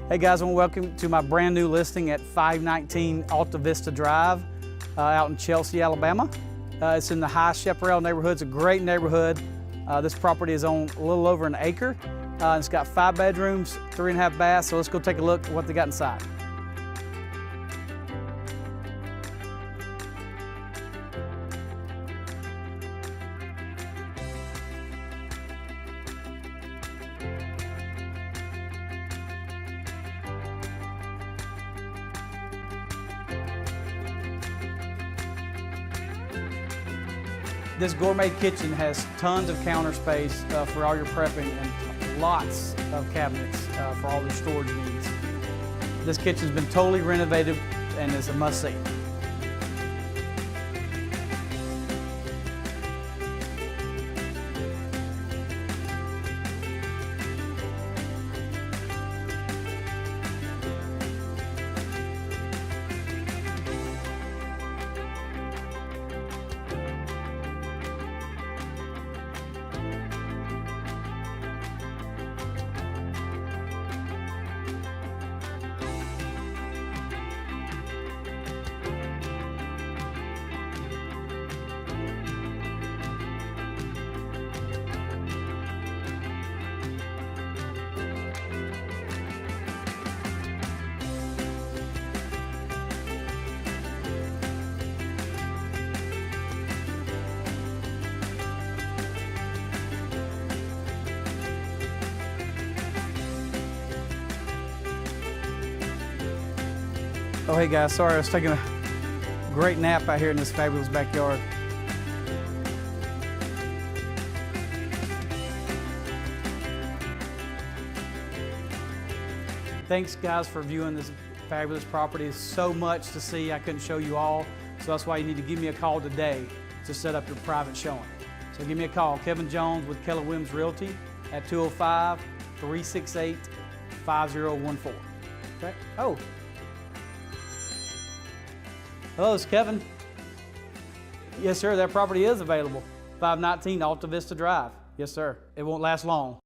Hey guys, I want to welcome you to my brand new listing at 519 Alta Vista Drive out in Chelsea, Alabama. It's in the High Chaparral neighborhood. It's a great neighborhood. This property is on a little over an acre. It's got 5 bedrooms, 3.5 baths, so let's go take a look at what they got inside. This gourmet kitchen has tons of counter space for all your prepping and lots of cabinets for all your storage needs. This kitchen's been totally renovated and is a must-see. Oh hey guys, sorry I was taking a great nap out here in this fabulous backyard. Thanks guys for viewing this fabulous property. It's so much to see, I couldn't show you all. So that's why you need to give me a call today to set up your private showing. So give me a call, Kevin Jones with Keller Williams Realty at 205-368-5014. Okay. Oh. Hello, it's Kevin. Yes, sir, that property is available. 519 Alta Vista Drive. Yes, sir. It won't last long.